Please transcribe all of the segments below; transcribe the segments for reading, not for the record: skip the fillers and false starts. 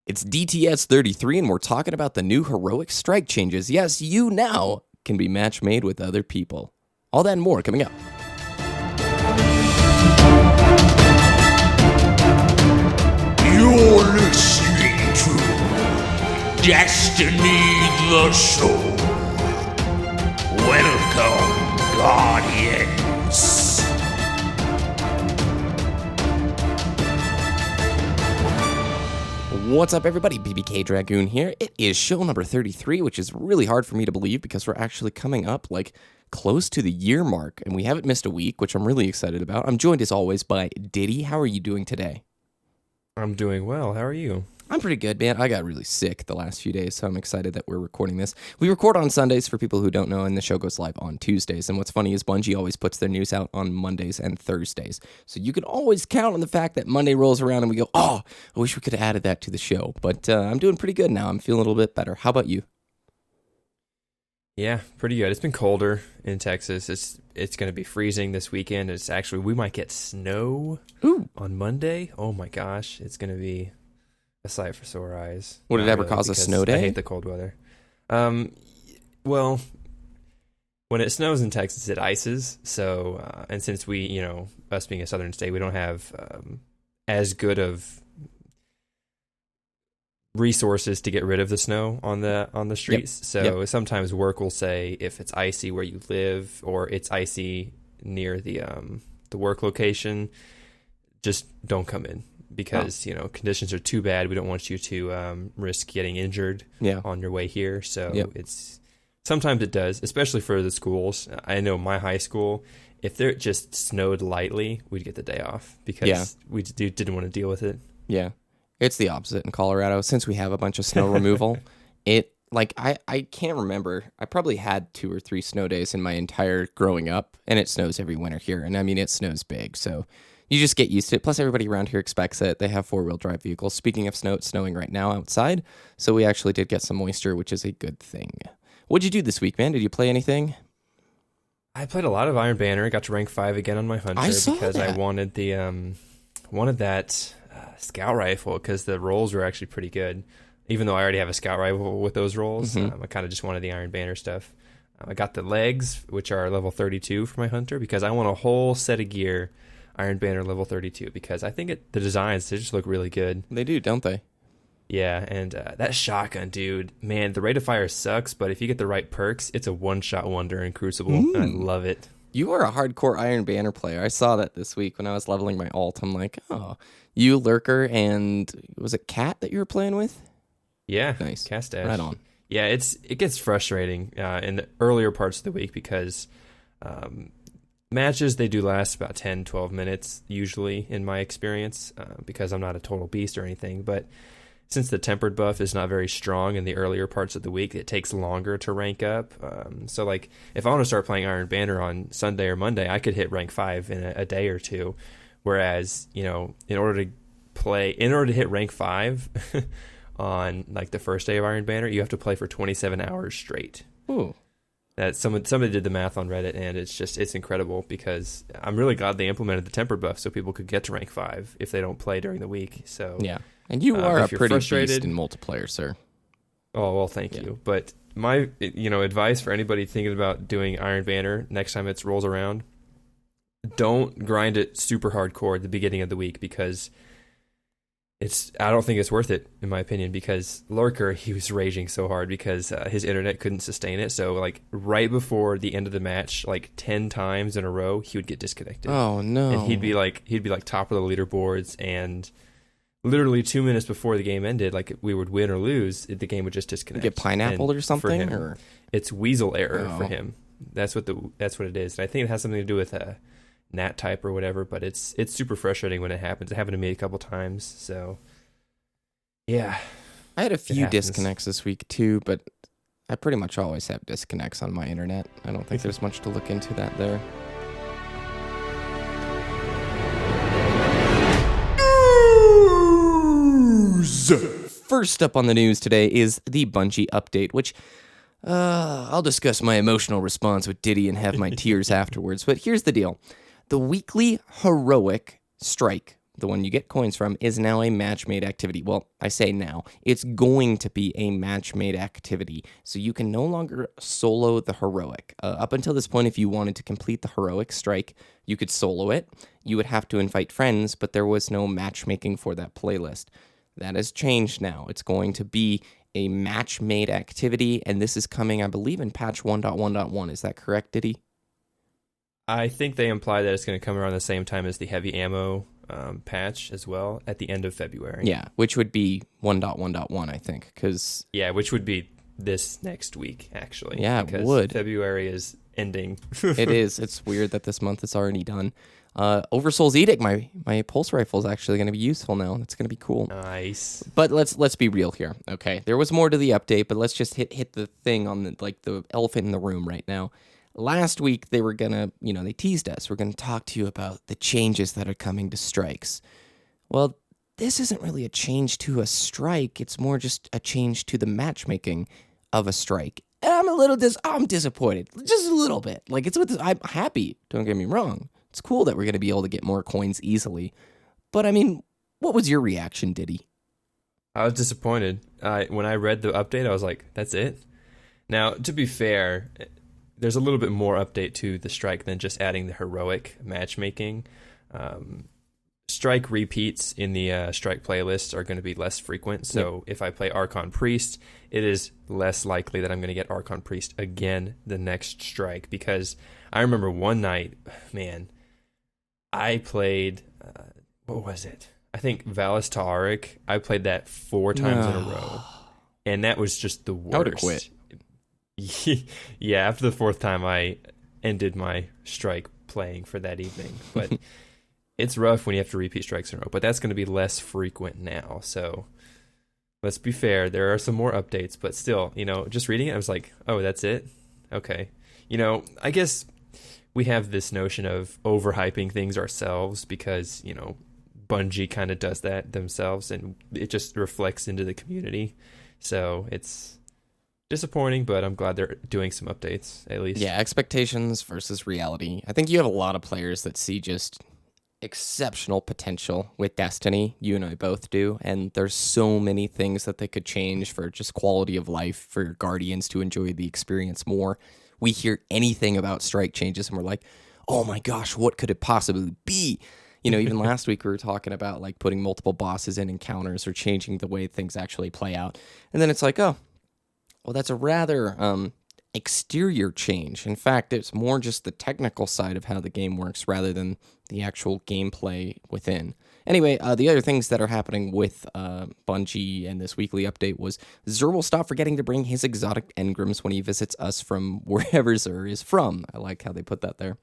It's DTS 33, and we're talking about the new heroic strike changes. Yes, you now can be match made with other people. All that and more coming up. You're listening to Destiny the Show. Welcome, Guardians. What's up, everybody? BBK Dragoon here. It is show number 33, which is really hard for me to believe because we're actually coming up close to the year mark, and we haven't missed a week, which I'm really excited about. I'm joined as always by Ditty. How are you doing today? I'm doing well. How are you? I'm pretty good, man. I got really sick the last few days, so I'm excited that we're recording this. We record on Sundays for people who don't know, and the show goes live on Tuesdays. And what's funny is Bungie always puts their news out on Mondays and Thursdays. So you can always count on the fact that Monday rolls around and we go, oh, I wish we could have added that to the show. But I'm doing pretty good now. I'm feeling a little bit better. How about you? Yeah, pretty good. It's been colder in Texas. It's going to be freezing this weekend. We might get snow on Monday. Oh my gosh, it's going to be a sight for sore eyes. Would it ever cause a snow day? I hate the cold weather. Well, when it snows in Texas, it ices. So, and since we, us being a southern state, we don't have as good of resources to get rid of the snow on the streets. Yep. So sometimes work will say if it's icy where you live or it's icy near the work location, just don't come in because conditions are too bad. We don't want you to risk getting injured on your way here. So it's sometimes it does, especially for the schools. I know my high school, if it just snowed lightly, we'd get the day off because we didn't want to deal with it. Yeah. It's the opposite in Colorado. Since we have a bunch of snow removal, I can't remember. I probably had 2 or 3 snow days in my entire growing up, and it snows every winter here. And I mean, it snows big, so you just get used to it. Plus, everybody around here expects it. They have 4-wheel drive vehicles. Speaking of snow, it's snowing right now outside, so we actually did get some moisture, which is a good thing. What'd you do this week, man? Did you play anything? I played a lot of Iron Banner. Got to rank 5 again on my Hunter because I wanted that scout rifle because the rolls were actually pretty good. Even though I already have a scout rifle with those rolls, I kind of just wanted the Iron Banner stuff. I got the legs, which are level 32 for my Hunter, because I want a whole set of gear, Iron Banner level 32, because I think the designs, they just look really good. They do, don't they? Yeah, and that shotgun, dude, man, the rate of fire sucks, but if you get the right perks, it's a one-shot wonder in Crucible, and I love it. You are a hardcore Iron Banner player. I saw that this week when I was leveling my alt. I'm like, oh, you, Lurker, and was it Cat that you were playing with? Yeah, nice. Castash. Right on. Yeah, it gets frustrating in the earlier parts of the week because matches, they do last about 10, 12 minutes usually in my experience because I'm not a total beast or anything. But since the tempered buff is not very strong in the earlier parts of the week, it takes longer to rank up. So if I want to start playing Iron Banner on Sunday or Monday, I could hit rank 5 in a day or two. Whereas, in order to hit rank 5 on the first day of Iron Banner, you have to play for 27 hours straight. Ooh. That somebody did the math on Reddit, and it's incredible because I'm really glad they implemented the tempered buff so people could get to rank 5 if they don't play during the week. So yeah, and you are a pretty beast in multiplayer, sir. Oh well, thank you. But my advice for anybody thinking about doing Iron Banner next time it rolls around, don't grind it super hardcore at the beginning of the week because I don't think it's worth it, in my opinion, because Lurker, he was raging so hard because his internet couldn't sustain it. So, right before the end of the match, 10 times in a row, he would get disconnected. Oh, no. And he'd be top of the leaderboards, and literally 2 minutes before the game ended, we would win or lose, the game would just disconnect. Get pineappled or something? Or? It's weasel error for him. That's what it is. And I think it has something to do with NAT type or whatever, but it's super frustrating when it happens. It happened to me a couple times, so yeah. I had a few disconnects this week too, but I pretty much always have disconnects on my internet. I don't think there's much to look into that there. News! First up on the news today is the Bungie update, which I'll discuss my emotional response with Ditty and have my tears afterwards, but here's the deal. The weekly heroic strike the one you get coins from, is now a Matchmade activity. Well, I say now. It's going to be a Matchmade activity. So you can no longer solo the heroic. Up until this point, if you wanted to complete the heroic strike, you could solo it. You would have to invite friends, but there was no matchmaking for that playlist. That has changed now. It's going to be a Matchmade activity, and this is coming, I believe, in patch 1.1.1. Is that correct, Ditty? I think they imply that it's going to come around the same time as the heavy ammo patch as well at the end of February. Yeah, which would be 1.1.1, I think, because... Yeah, which would be this next week, actually. Yeah, it because would. February is ending. It is. It's weird that this month is already done. Oversoul's Edict, my pulse rifle is actually going to be useful now. That's going to be cool. Nice. But let's be real here, okay? There was more to the update, but let's just hit the thing on the elephant in the room right now. Last week, they were going to, they teased us. We're going to talk to you about the changes that are coming to strikes. Well, this isn't really a change to a strike. It's more just a change to the matchmaking of a strike. And I'm disappointed. Just a little bit. I'm happy. Don't get me wrong. It's cool that we're going to be able to get more coins easily. But, I mean, what was your reaction, Ditty? I was disappointed. When I read the update, I was like, that's it? Now, to be fair... There's a little bit more update to the strike than just adding the heroic matchmaking. Strike repeats in the strike playlist are going to be less frequent. So if I play Archon Priest, it is less likely that I'm going to get Archon Priest again the next strike. Because I remember one night, man, I played, what was it? I think Valis Ta'arik. I played that 4 times in a row. And that was just the worst. I would have quit. Yeah, after the 4th time, I ended my strike playing for that evening. But it's rough when you have to repeat strikes in a row. But that's going to be less frequent now. So let's be fair. There are some more updates. But still, just reading it, I was like, oh, that's it? Okay. I guess we have this notion of overhyping things ourselves because, Bungie kind of does that themselves. And it just reflects into the community. So it's... disappointing, but I'm glad they're doing some updates, at least. Yeah, expectations versus reality. I think you have a lot of players that see just exceptional potential with Destiny. You and I both do. And there's so many things that they could change for just quality of life for Guardians to enjoy the experience more. We hear anything about strike changes and we're like, oh my gosh, what could it possibly be? Even last week we were talking about like putting multiple bosses in encounters or changing the way things actually play out. And then it's like, oh, well, that's a rather exterior change. In fact, it's more just the technical side of how the game works rather than the actual gameplay within. Anyway, the other things that are happening with Bungie and this weekly update was Xur will stop forgetting to bring his exotic engrams when he visits us from wherever Xur is from. I like how they put that there.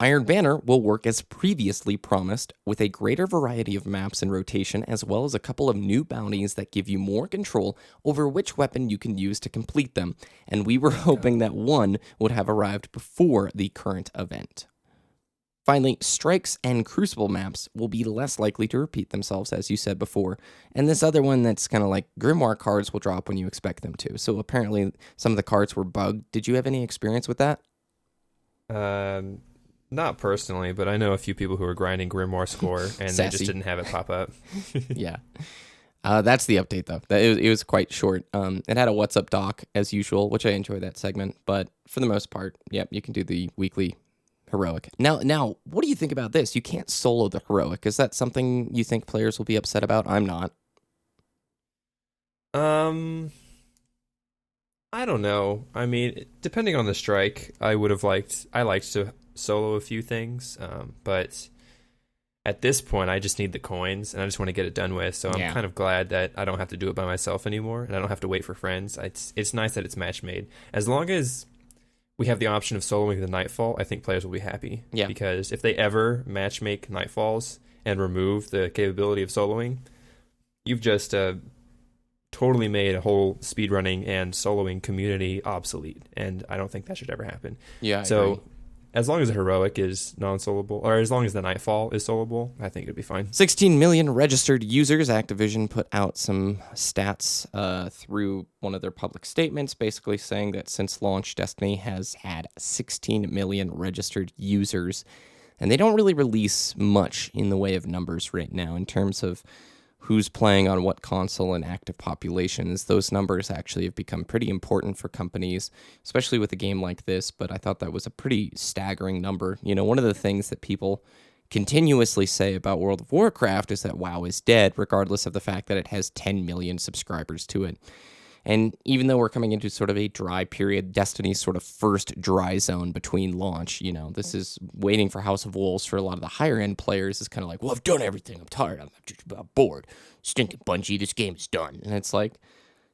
Iron Banner will work as previously promised, with a greater variety of maps in rotation, as well as a couple of new bounties that give you more control over which weapon you can use to complete them, and we were hoping that one would have arrived before the current event. Finally, Strikes and Crucible maps will be less likely to repeat themselves, as you said before, and this other one that's kind of like Grimoire cards will drop when you expect them to, so apparently some of the cards were bugged. Did you have any experience with that? Not personally, but I know a few people who are grinding Grimoire score, and they just didn't have it pop up. Yeah. That's the update, though. It was quite short. It had a What's Up doc, as usual, which I enjoy that segment. But for the most part, yep, you can do the weekly heroic. Now, what do you think about this? You can't solo the heroic. Is that something you think players will be upset about? I'm not. I don't know. I mean, depending on the strike, I liked to solo a few things, but at this point I just need the coins and I just want to get it done with, so I'm kind of glad that I don't have to do it by myself anymore and I don't have to wait for friends. It's nice that it's match made. As long as we have the option of soloing the Nightfall, I think players will be happy, because if they ever match make Nightfalls and remove the capability of soloing, you've just totally made a whole speedrunning and soloing community obsolete, and I don't think that should ever happen. Yeah, so agree. As long as the heroic is non-soloable, or as long as the Nightfall is soloable, I think it'd be fine. 16 million registered users. Activision put out some stats through one of their public statements, basically saying that since launch, Destiny has had 16 million registered users. and they don't really release much in the way of numbers right now in terms of who's playing on what console and active populations. Those numbers actually have become pretty important for companies, especially with a game like this, but I thought that was a pretty staggering number. You know, one of the things that people continuously say about World of Warcraft is that WoW is dead, regardless of the fact that it has 10 million subscribers to it. And even though we're coming into sort of a dry period, Destiny's sort of first dry zone between launch, you know, this is waiting for House of Wolves for a lot of the higher end players. It's kind of like, well, I've done everything. I'm tired. I'm just about bored. Stinking Bungie, this game is done. And it's like,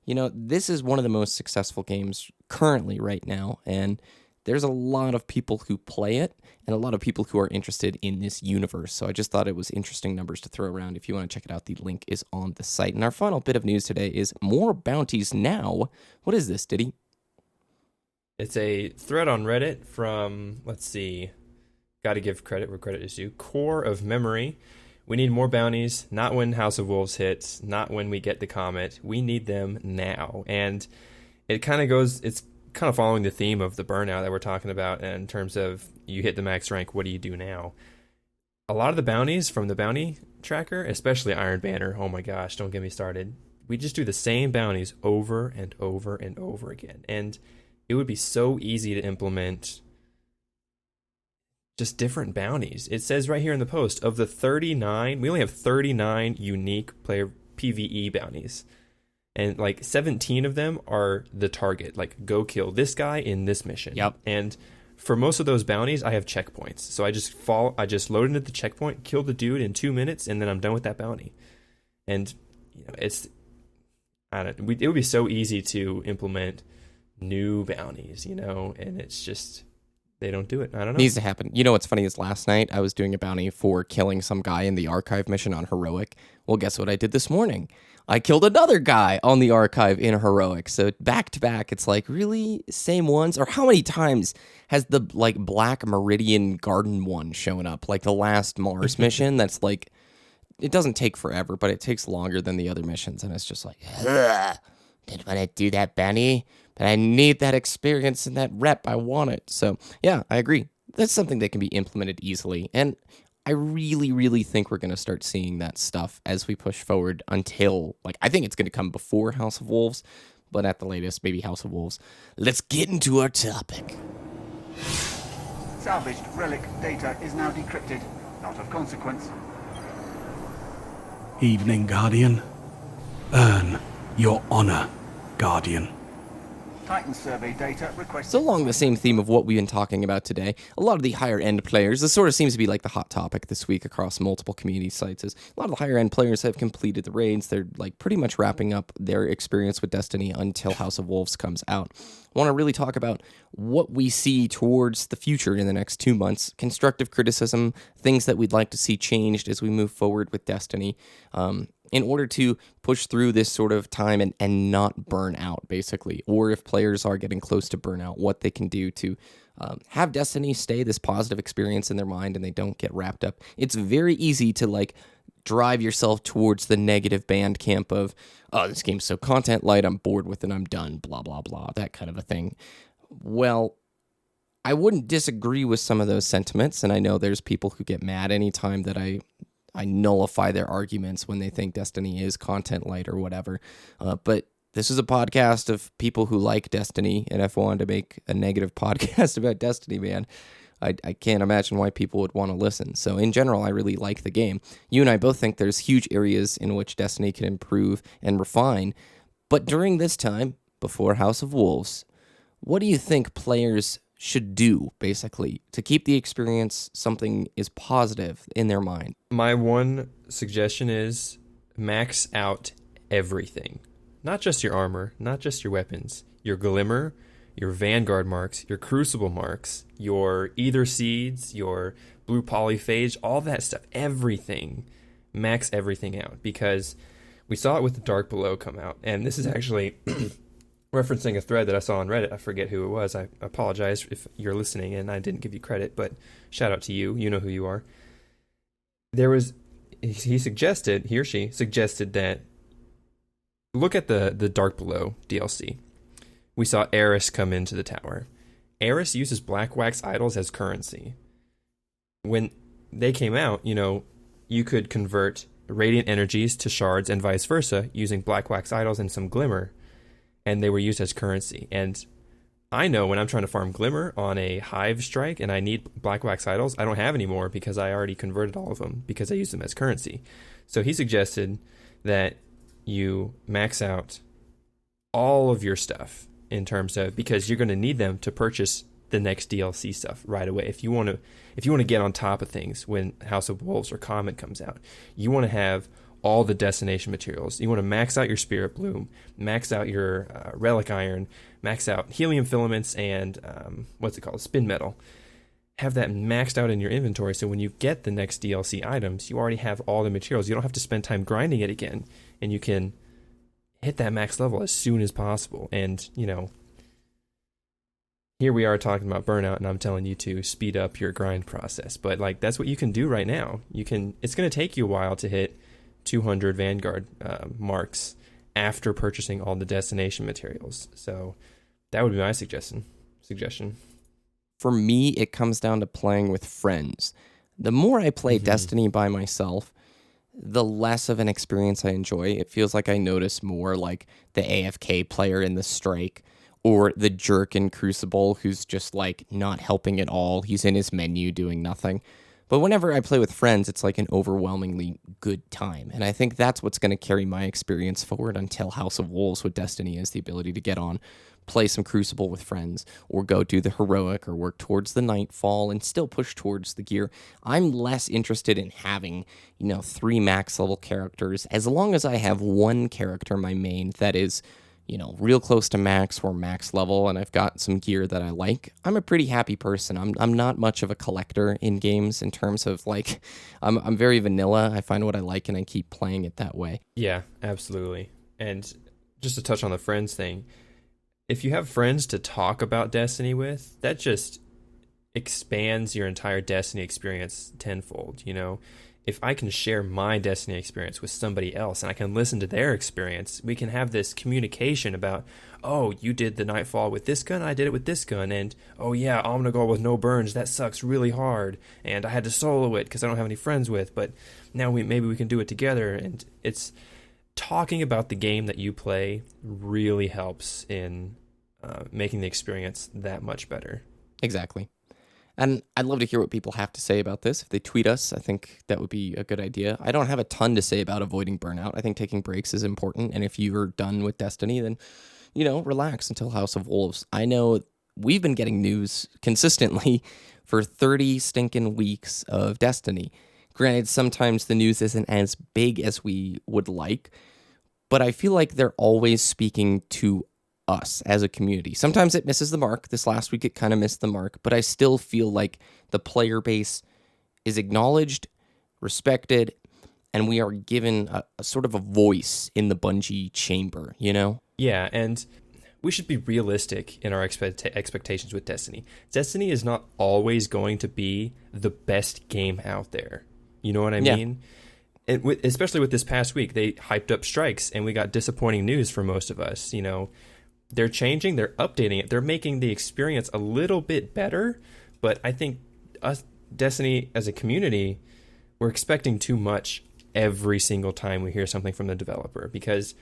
you know, this is one of the most successful games currently right now. And there's a lot of people who play it and a lot of people who are interested in this universe. So I just thought it was interesting numbers to throw around. If you want to check it out, the link is on the site. And our final bit of news today is more bounties now. What is this, Ditty? It's a thread on Reddit from, let's see, got to give credit where credit is due, Core of Memory. We need more bounties, not when House of Wolves hits, not when we get the comet. We need them now. And it kind of goes, it's kind of following the theme of the burnout that we're talking about in terms of you hit the max rank, what do you do now? A lot of the bounties from the bounty tracker, especially Iron Banner, oh my gosh, don't get me started. We just do the same bounties over and over and over again. And it would be so easy to implement just different bounties. It says right here in the post, of the 39, we only have 39 unique player PvE bounties. And like 17 of them are the target, like go kill this guy in this mission. Yep. And for most of those bounties, I have checkpoints. So I just load into the checkpoint, kill the dude in 2 minutes, and then I'm done with that bounty. And you know, it would be so easy to implement new bounties, you know, and it's just, they don't do it. I don't know. Needs to happen. You know what's funny is last night I was doing a bounty for killing some guy in the archive mission on Heroic. Well, guess what I did this morning? I killed another guy on the archive in Heroic. So back to back, it's like, really? Same ones? Or how many times has the like Black Meridian Garden one shown up? Like the last Mars mission that's like, it doesn't take forever, but it takes longer than the other missions. And it's just like, didn't want to do that bounty, but I need that experience and that rep. I want it. So yeah, I agree. That's something that can be implemented easily. And I really, really think we're going to start seeing that stuff as we push forward until, like, I think it's going to come before House of Wolves, but at the latest, maybe House of Wolves. Let's get into our topic. Salvaged relic data is now decrypted. Not of consequence. Evening, Guardian. Earn your honor, Guardian. Titan survey data requested. So along the same theme of what we've been talking about today, a lot of the higher end players, this sort of seems to be like the hot topic this week across multiple community sites, is a lot of the higher end players have completed the raids. They're like pretty much wrapping up their experience with Destiny until House of Wolves comes out. I want to really talk about what we see towards the future in the next 2 months, constructive criticism, things that we'd like to see changed as we move forward with Destiny, in order to push through this sort of time and not burn out, basically. Or if players are getting close to burnout, what they can do to have Destiny stay this positive experience in their mind and they don't get wrapped up. It's very easy to like drive yourself towards the negative band camp of, oh, this game's so content light, I'm bored with it, I'm done, blah, blah, blah, that kind of a thing. Well, I wouldn't disagree with some of those sentiments, and I know there's people who get mad anytime that I nullify their arguments when they think Destiny is content light or whatever. But this is a podcast of people who like Destiny, and if I wanted to make a negative podcast about Destiny, man, I can't imagine why people would want to listen. So in general, I really like the game. You and I both think there's huge areas in which Destiny can improve and refine. But during this time, before House of Wolves, what do you think players should do, basically, to keep the experience something is positive in their mind? My one suggestion is max out everything. Not just your armor, not just your weapons, your glimmer, your Vanguard marks, your Crucible marks, your Ether Seeds, your Blue Polyphage, all that stuff, everything. Max everything out, because we saw it with the Dark Below come out, and this is actually referencing a thread that I saw on Reddit. I forget who it was. I apologize if you're listening and I didn't give you credit, but shout out to you. You know who you are. He or she suggested that look at the Dark Below DLC. We saw Eris come into the tower. Eris uses black wax idols as currency. when they came out, you could convert radiant energies to shards and vice versa using black wax idols and some glimmer, and they were used as currency. And I know when I'm trying to farm glimmer on a hive strike and I need black wax idols, I don't have any more because I already converted all of them because I use them as currency. So he suggested that you max out all of your stuff in terms of, because you're going to need them to purchase the next DLC stuff right away. If you want to get on top of things when House of Wolves or Comet comes out, you want to have all the destination materials. You want to max out your Spirit Bloom, max out your Relic Iron, max out Helium Filaments and Spin Metal. Have that maxed out in your inventory, so when you get the next DLC items, you already have all the materials. You don't have to spend time grinding it again, and you can hit that max level as soon as possible. And, here we are talking about burnout, and I'm telling you to speed up your grind process. But, that's what you can do right now. It's going to take you a while to hit 200 Vanguard marks after purchasing all the destination materials. So that would be my suggestion. For me, it comes down to playing with friends. The more I play Destiny by myself, the less of an experience I enjoy. It feels like I notice more like the AFK player in the strike, or the jerk in Crucible who's just not helping at all. He's in his menu doing nothing. But whenever I play with friends, it's like an overwhelmingly good time. And I think that's what's going to carry my experience forward until House of Wolves with Destiny is the ability to get on, play some Crucible with friends, or go do the heroic, or work towards the Nightfall and still push towards the gear. I'm less interested in having, 3 max level characters, as long as I have one character, my main, that is, real close to max or max level, and I've got some gear that I like. I'm a pretty happy person. I'm not much of a collector in games in terms of I'm very vanilla. I find what I like and I keep playing it that way. Yeah, absolutely. And just to touch on the friends thing, if you have friends to talk about Destiny with, that just expands your entire Destiny experience tenfold. If I can share my Destiny experience with somebody else and I can listen to their experience, we can have this communication about, oh, you did the Nightfall with this gun, I did it with this gun, and oh yeah, Omnigul with no burns, that sucks really hard, and I had to solo it because I don't have any friends with, but now maybe we can do it together. And it's talking about the game that you play really helps in making the experience that much better. Exactly. And I'd love to hear what people have to say about this. If they tweet us, I think that would be a good idea. I don't have a ton to say about avoiding burnout. I think taking breaks is important. And if you're done with Destiny, then, relax until House of Wolves. I know we've been getting news consistently for 30 stinking weeks of Destiny. Granted, sometimes the news isn't as big as we would like, but I feel like they're always speaking to us as a community. Sometimes it misses the mark. This last week it kind of missed the mark, but I still feel like the player base is acknowledged, respected, and we are given a sort of a voice in the Bungie chamber, Yeah, and we should be realistic in our expectations with Destiny. Destiny is not always going to be the best game out there. You know what I mean? And especially with this past week, they hyped up strikes, and we got disappointing news for most of us. They're changing, they're updating it, they're making the experience a little bit better, but I think us, Destiny as a community, we're expecting too much every single time we hear something from the developer, because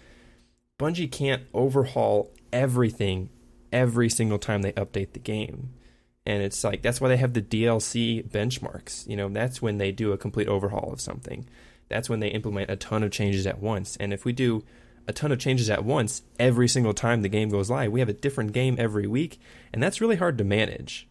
Bungie can't overhaul everything every single time they update the game. And it's that's why they have the DLC benchmarks. That's when they do a complete overhaul of something. That's when they implement a ton of changes at once. And if we do a ton of changes at once every single time the game goes live, we have a different game every week, and that's really hard to manage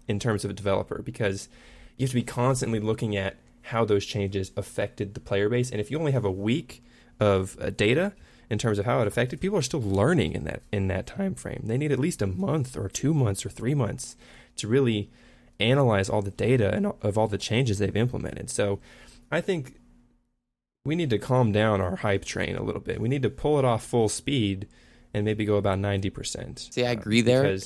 in terms of a developer, because you have to be constantly looking at how those changes affected the player base. And if you only have a week of data in terms of how it affected, people are still learning in that time frame. They need at least a month or 2 months or 3 months to really analyze all the data and of all the changes they've implemented. So I think we need to calm down our hype train a little bit. We need to pull it off full speed and maybe go about 90%. See, I agree there.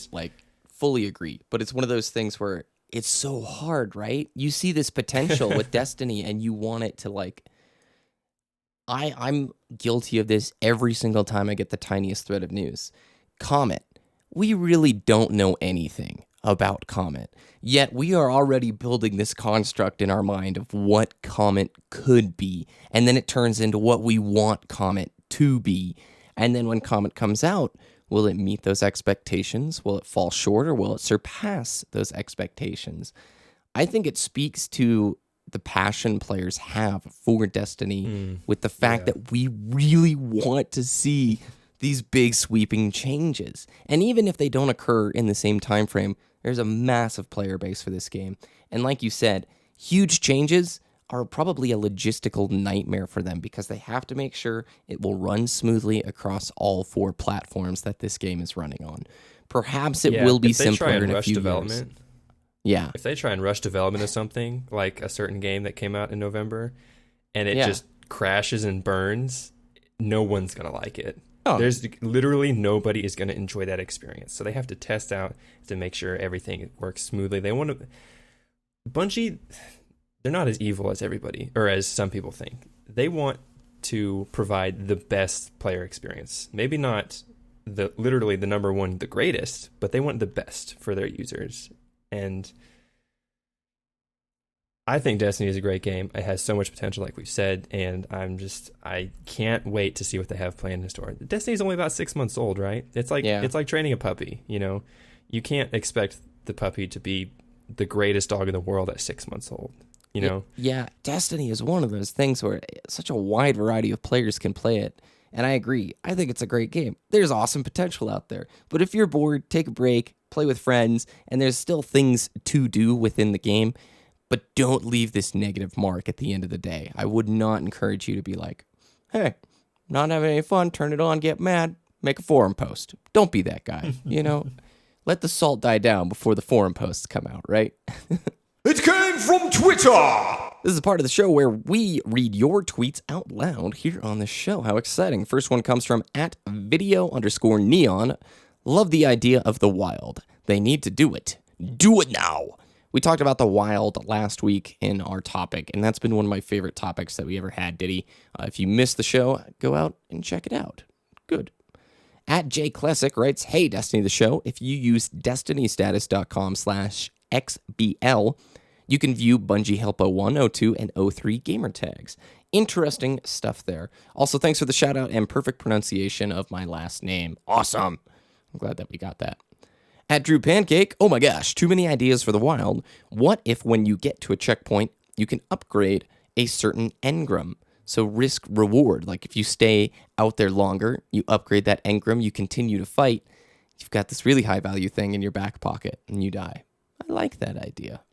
Fully agree. But it's one of those things where it's so hard, right? You see this potential with Destiny and you want it to I'm guilty of this every single time I get the tiniest thread of news. Comet. We really don't know anything about Comet. Yet we are already building this construct in our mind of what Comet could be. And then it turns into what we want Comet to be. And then when Comet comes out, will it meet those expectations? Will it fall short, or will it surpass those expectations? I think it speaks to the passion players have for Destiny with the fact that we really want to see these big sweeping changes. And even if they don't occur in the same time frame, there's a massive player base for this game. And like you said, huge changes are probably a logistical nightmare for them because they have to make sure it will run smoothly across all 4 platforms that this game is running on. Perhaps it will be simpler in a few years. Yeah. If they try and rush development of something, like a certain game that came out in November, and it just crashes and burns, no one's going to like it. Oh. There's literally nobody is going to enjoy that experience. So they have to test out to make sure everything works smoothly. They want to... Bungie, they're not as evil as everybody, or as some people think. They want to provide the best player experience. Maybe not literally the number one, the greatest, but they want the best for their users. And I think Destiny is a great game. It has so much potential, like we've said, and I can't wait to see what they have planned in store. Destiny is only about 6 months old, right? It's like training a puppy. You know, you can't expect the puppy to be the greatest dog in the world at 6 months old. You know? Yeah, Destiny is one of those things where such a wide variety of players can play it. And I agree. I think it's a great game. There's awesome potential out there. But if you're bored, take a break, play with friends, and there's still things to do within the game, but don't leave this negative mark at the end of the day. I would not encourage you to be like, hey, not having any fun, turn it on, get mad, make a forum post. Don't be that guy, you know? Let the salt die down before the forum posts come out, right? It came from Twitter! This is a part of the show where we read your tweets out loud here on the show. How exciting. First one comes from @video_neon. Love the idea of the wild. They need to do it. Do it now. We talked about the wild last week in our topic, and that's been one of my favorite topics that we ever had, Ditty. If you missed the show, go out and check it out. Good. @JClassic writes, hey, Destiny the show, if you use destinystatus.com/XBL, you can view Bungie Help 01, 02, and 03 gamer tags. Interesting stuff there. Also, thanks for the shout out and perfect pronunciation of my last name. Awesome. I'm glad that we got that. @DrewPancake, oh my gosh, too many ideas for the wild. What if when you get to a checkpoint, you can upgrade a certain engram? So risk reward, like if you stay out there longer, you upgrade that engram, you continue to fight, you've got this really high value thing in your back pocket and you die. I like that idea.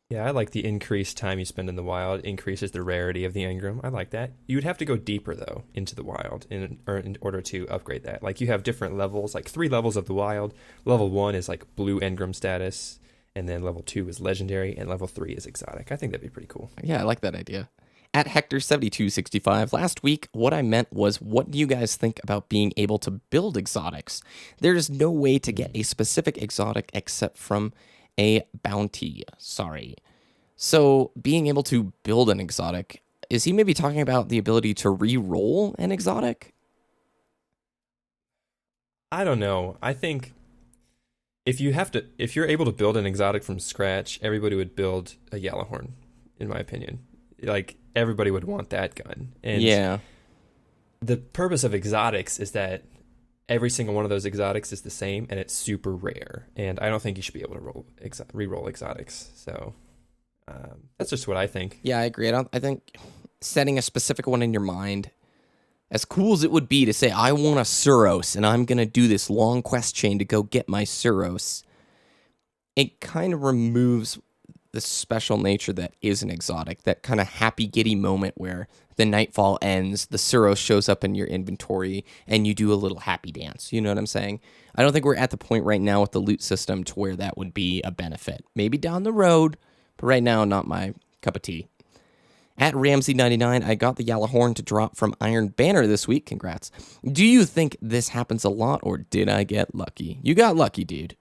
Yeah, I like the increased time you spend in the wild increases the rarity of the engram. I like that. You would have to go deeper, though, into the wild in order to upgrade that. Like, you have different levels, like 3 levels of the wild. Level 1 is, like, blue engram status, and then level 2 is legendary, and level 3 is exotic. I think that'd be pretty cool. Yeah, I like that idea. @Hector7265, last week, what I meant was, what do you guys think about being able to build exotics? There's no way to get a specific exotic except from a bounty. Sorry. So being able to build an exotic, is he maybe talking about the ability to re-roll an exotic? I don't know. I think if you're able to build an exotic from scratch, everybody would build a Yellowhorn, in my opinion. Like, everybody would want that gun. And yeah. The purpose of exotics is that every single one of those exotics is the same, and it's super rare. And I don't think you should be able to re-roll exotics. So that's just what I think. Yeah, I agree. I think setting a specific one in your mind, as cool as it would be to say, I want a Suros, and I'm going to do this long quest chain to go get my Suros, it kind of removes the special nature that is an exotic, that kind of happy giddy moment where the nightfall ends, the Suros shows up in your inventory, and you do a little happy dance. You know what I'm saying? I don't think we're at the point right now with the loot system to where that would be a benefit. Maybe down the road, but right now, not my cup of tea. @Ramsey99, I got the Yellowhorn to drop from Iron Banner this week. Congrats. Do you think this happens a lot, or did I get lucky? You got lucky, dude.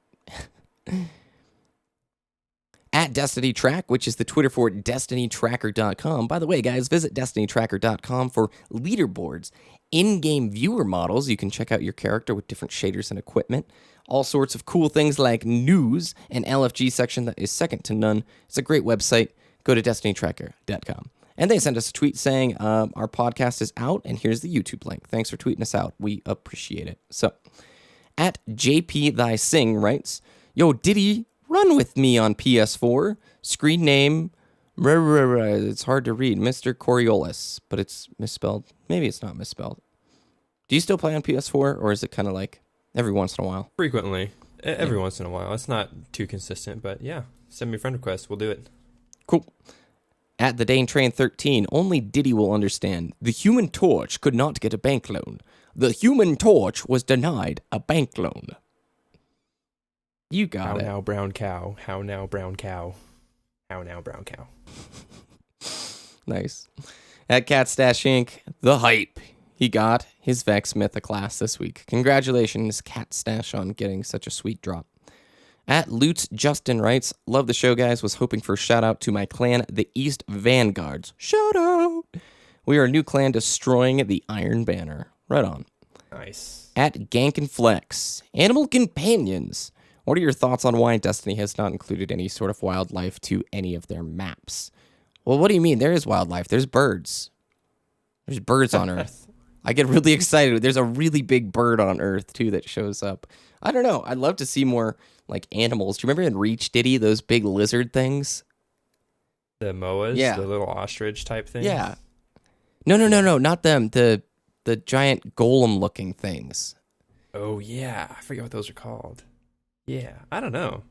At Destiny Track, which is the Twitter for DestinyTracker.com. By the way, guys, visit DestinyTracker.com for leaderboards, in-game viewer models. You can check out your character with different shaders and equipment. All sorts of cool things like news and LFG section that is second to none. It's a great website. Go to DestinyTracker.com. And they sent us a tweet saying, our podcast is out, and here's the YouTube link. Thanks for tweeting us out. We appreciate it. So, at JP Thy Sing writes, Yo, Ditty, run with me on PS4. Screen name, it's hard to read, Mr. Coriolis, but it's misspelled. Maybe it's not misspelled. Do you still play on PS4, or is it kind of like every once in a while? Frequently. Every once in a while. It's not too consistent, but yeah. Send me a friend request. We'll do it. Cool. At the Dane Train 13, only Ditty will understand. The Human Torch could not get a bank loan. The Human Torch was denied a bank loan. You got it. How now, brown cow? How now, brown cow? How now, brown cow? Nice. At Cat Stash Inc., the hype. He got his Vex Mytha class this week. Congratulations, Cat Stash, on getting such a sweet drop. At Lutz Justin writes, love the show, guys. Was hoping for a shout out to my clan, the East Vanguards. Shout out! We are a new clan destroying the Iron Banner. Right on. Nice. At Gank and Flex, Animal Companions. What are your thoughts on why Destiny has not included any sort of wildlife to any of their maps? Well, what do you mean? There is wildlife. There's birds. There's birds on Earth. I get really excited. There's a really big bird on Earth, too, that shows up. I don't know. I'd love to see more, like, animals. Do you remember in Reach, Ditty, those big lizard things? The moas? Yeah. The little ostrich type thing? Yeah. No, not them. The giant golem-looking things. Oh, yeah. I forget what those are called. Yeah. I don't know.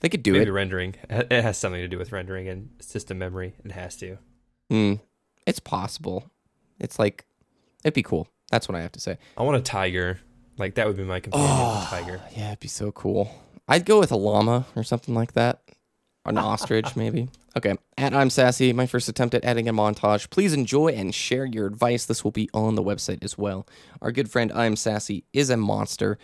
They could do Maybe it. rendering. It has something to do with rendering and system memory. It has to. It's possible. It's like, it'd be cool. That's what I have to say. I want a tiger. Like, that would be my companion, a tiger. Yeah, it'd be so cool. I'd go with a llama or something like that. An ostrich, maybe. Okay. At I'm Sassy, my first attempt at adding a montage. Please enjoy and share your advice. This will be on the website as well. Our good friend I'm Sassy is a monster,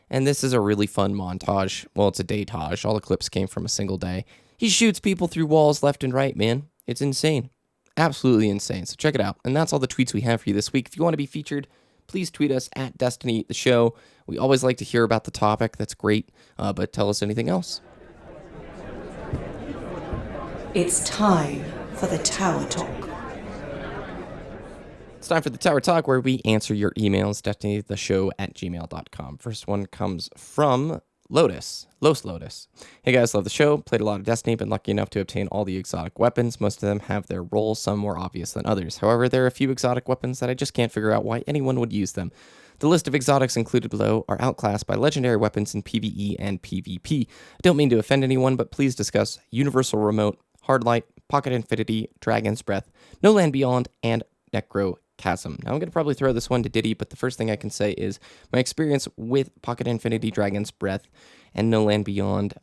and this is a really fun montage. Well, it's a daytage. All the clips came from a single day. He shoots people through walls left and right, man. It's insane. Absolutely insane. So check it out. And that's all the tweets we have for you this week. If you want to be featured, please tweet us at Destiny the Show. We always like to hear about the topic. That's great. But tell us anything else. It's time for the Tower Talk. It's time for the Tower Talk, where we answer your emails, destinytheshow@gmail.com. First one comes from Los Lotus. Hey guys, love the show. Played a lot of Destiny, been lucky enough to obtain all the exotic weapons. Most of them have their roles, some more obvious than others. However, there are a few exotic weapons that I just can't figure out why anyone would use them. The list of exotics included below are outclassed by legendary weapons in PvE and PvP. I don't mean to offend anyone, but please discuss Universal Remote, Hardlight, Pocket Infinity, Dragon's Breath, No Land Beyond, and Necro Chasm. Now, I'm going to probably throw this one to Ditty, but the first thing I can say is my experience with Pocket Infinity, Dragon's Breath, and No Land Beyond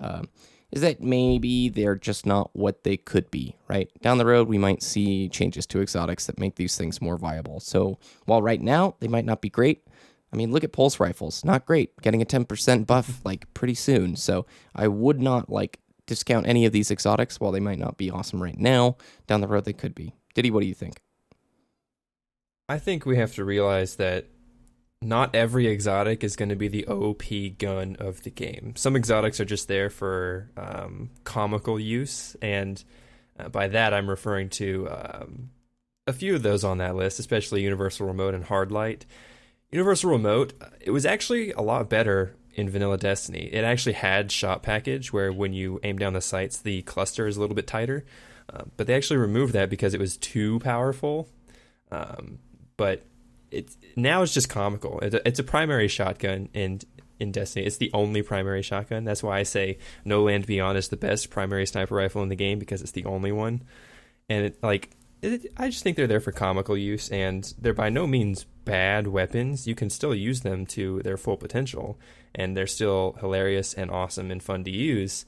is that maybe they're just not what they could be, right? Down the road, we might see changes to exotics that make these things more viable. So while right now they might not be great, I mean, look at pulse rifles. Not great. Getting a 10% buff, like, pretty soon. So I would not, like, discount any of these exotics. While they might not be awesome right now, down the road they could be. Ditty, what do you think? I think we have to realize that not every exotic is going to be the OP gun of the game. Some exotics are just there for comical use, and by that I'm referring to a few of those on that list, especially Universal Remote and Hardlight. Universal Remote, it was actually a lot better in vanilla Destiny. It actually had shot package where when you aim down the sights, the cluster is a little bit tighter, but they actually removed that because it was too powerful. But now it's just comical. It's a primary shotgun, and in Destiny, it's the only primary shotgun. That's why I say No Land Beyond is the best primary sniper rifle in the game, because it's the only one. And I just think they're there for comical use, and they're by no means bad weapons. You can still use them to their full potential, and they're still hilarious and awesome and fun to use.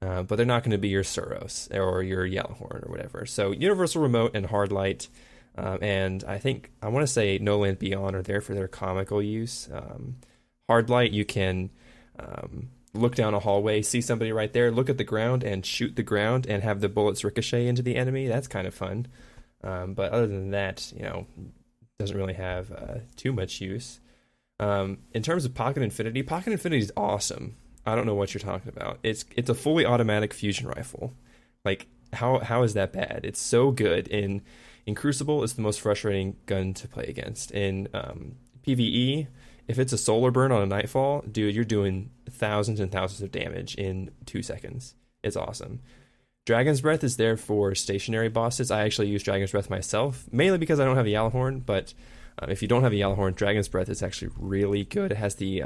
But they're not going to be your Suros or your Yellowhorn or whatever. So Universal Remote and Hardlight. And I want to say No Land Beyond are there for their comical use. Hardlight, you can look down a hallway, see somebody right there, look at the ground and shoot the ground and have the bullets ricochet into the enemy. That's kind of fun. But other than that, doesn't really have too much use. In terms of Pocket Infinity is awesome. I don't know what you're talking about. It's a fully automatic fusion rifle. Like, how is that bad? It's so good. In Crucible, it's the most frustrating gun to play against. In PvE, if it's a solar burn on a Nightfall, dude, you're doing thousands and thousands of damage in 2 seconds. It's awesome. Dragon's Breath is there for stationary bosses. I actually use Dragon's Breath myself, mainly because I don't have a Yellowhorn, but if you don't have a Yellowhorn, Dragon's Breath is actually really good. It has the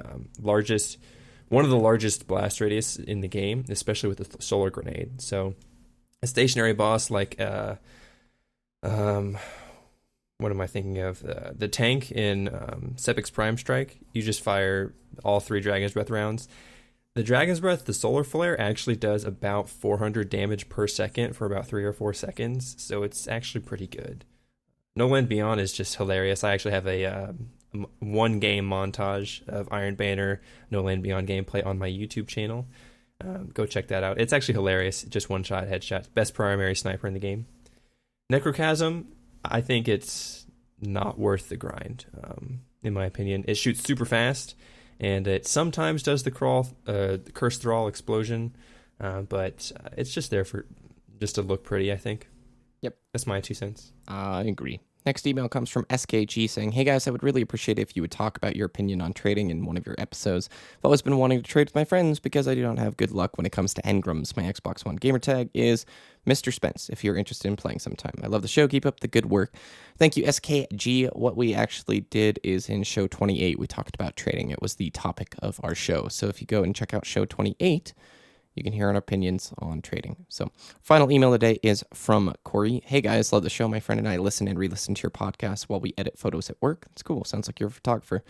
one of the largest blast radius in the game, especially with the solar grenade. So a stationary boss like what am I thinking of? The tank in Sepic's Prime Strike, you just fire all 3 Dragon's Breath rounds. The Dragon's Breath, the Solar Flare, actually does about 400 damage per second for about 3 or 4 seconds, so it's actually pretty good. No Land Beyond is just hilarious. I actually have a one-game montage of Iron Banner No Land Beyond gameplay on my YouTube channel. Go check that out. It's actually hilarious. Just one-shot headshot. Best primary sniper in the game. Necrochasm, I think it's not worth the grind, in my opinion. It shoots super fast, and it sometimes does the Curse Thrall explosion, but it's just there for just to look pretty, I think. Yep. That's my 2 cents. I agree. Next email comes from SKG saying, "Hey guys, I would really appreciate it if you would talk about your opinion on trading in one of your episodes. I've always been wanting to trade with my friends because I do not have good luck when it comes to engrams. My Xbox One gamertag is Mr. Spence, if you're interested in playing sometime. I love the show. Keep up the good work." Thank you, SKG. What we actually did is in show 28, we talked about trading. It was the topic of our show. So if you go and check out show 28, you can hear our opinions on trading. So, final email today is from Corey. "Hey guys, love the show. My friend and I listen and re-listen to your podcast while we edit photos at work. It's cool. Sounds like you're a photographer.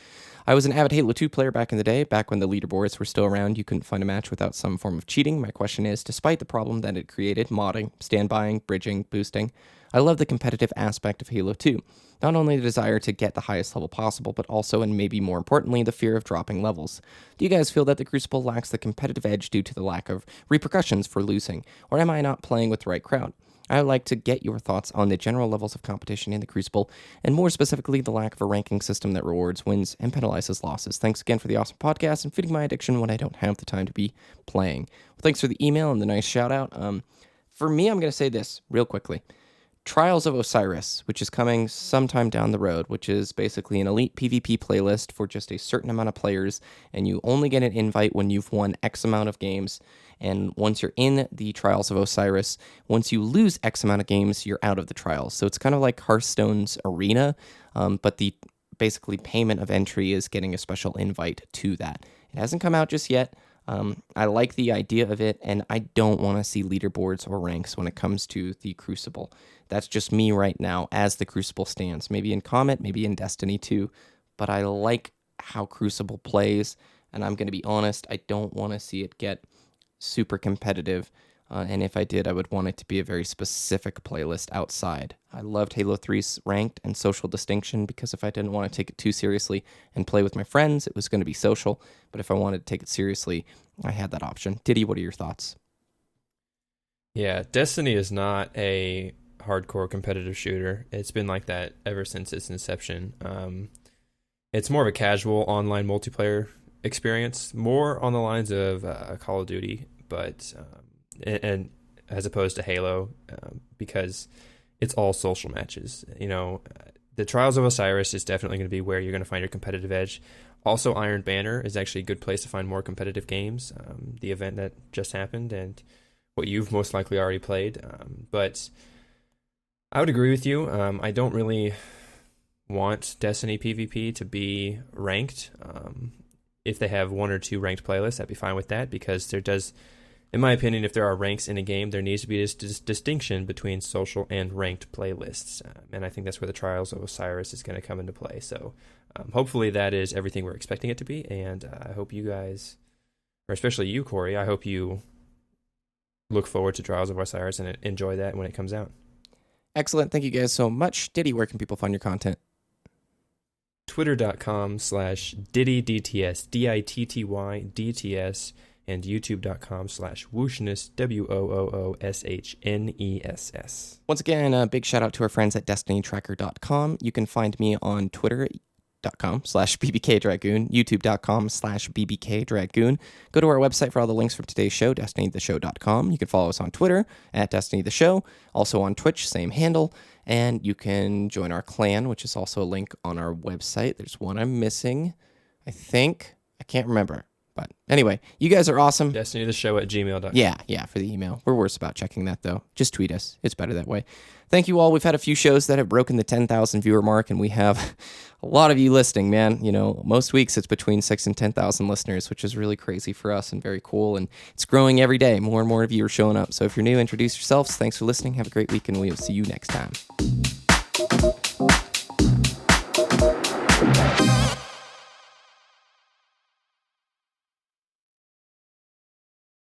I was an avid Halo 2 player back in the day. Back when the leaderboards were still around, you couldn't find a match without some form of cheating. My question is, despite the problem that it created, modding, standbying, bridging, boosting, I love the competitive aspect of Halo 2. Not only the desire to get the highest level possible, but also, and maybe more importantly, the fear of dropping levels. Do you guys feel that the Crucible lacks the competitive edge due to the lack of repercussions for losing? Or am I not playing with the right crowd? I would like to get your thoughts on the general levels of competition in the Crucible, and more specifically, the lack of a ranking system that rewards wins and penalizes losses. Thanks again for the awesome podcast and feeding my addiction when I don't have the time to be playing." Well, thanks for the email and the nice shout out. For me, I'm going to say this real quickly. Trials of Osiris, which is coming sometime down the road, which is basically an elite PvP playlist for just a certain amount of players, and you only get an invite when you've won X amount of games, and once you're in the Trials of Osiris, once you lose X amount of games, you're out of the trials. So it's kind of like Hearthstone's Arena, but the basically payment of entry is getting a special invite to that. It hasn't come out just yet. I like the idea of it, and I don't want to see leaderboards or ranks when it comes to the Crucible. That's just me right now as the Crucible stands. Maybe in Comet, maybe in Destiny 2, but I like how Crucible plays, and I'm going to be honest, I don't want to see it get super competitive, and if I did, I would want it to be a very specific playlist outside. I loved Halo 3's ranked and social distinction because if I didn't want to take it too seriously and play with my friends, it was going to be social, but if I wanted to take it seriously, I had that option. Ditty, what are your thoughts? Yeah, Destiny is not a hardcore competitive shooter. It's been like that ever since its inception. It's more of a casual online multiplayer experience, more on the lines of Call of Duty, but and as opposed to Halo, because it's all social matches. The Trials of Osiris is definitely going to be where you're going to find your competitive edge. Also, Iron Banner is actually a good place to find more competitive games. The event that just happened and what you've most likely already played. But I would agree with you. I don't really want Destiny PvP to be ranked. If they have 1 or 2 ranked playlists, I'd be fine with that, because there does, in my opinion, if there are ranks in a game, there needs to be this distinction between social and ranked playlists. And I think that's where the Trials of Osiris is going to come into play. So hopefully that is everything we're expecting it to be. And I hope you guys, or especially you, Corey, I hope you look forward to Trials of Osiris and enjoy that when it comes out. Excellent. Thank you guys so much. Ditty, where can people find your content? Twitter.com/DittyDTS, DITTY DTS. and youtube.com/wooshnes, WOOOSHNESS. Once again, a big shout out to our friends at destinytracker.com. You can find me on twitter.com/bbkdragoon, youtube.com/bbkdragoon. Go to our website for all the links for today's show, destinytheshow.com. You can follow us on Twitter at destinytheshow, also on Twitch, same handle, and you can join our clan, which is also a link on our website. There's one I'm missing, I think. I can't remember. But anyway, you guys are awesome. destinytheshow@gmail.com. Yeah, for the email. We're worse about checking that, though. Just tweet us. It's better that way. Thank you all. We've had a few shows that have broken the 10,000 viewer mark, and we have a lot of you listening, man. You know, most weeks it's between 6,000 and 10,000 listeners, which is really crazy for us and very cool. And it's growing every day. More and more of you are showing up. So if you're new, introduce yourselves. Thanks for listening. Have a great week, and we'll see you next time.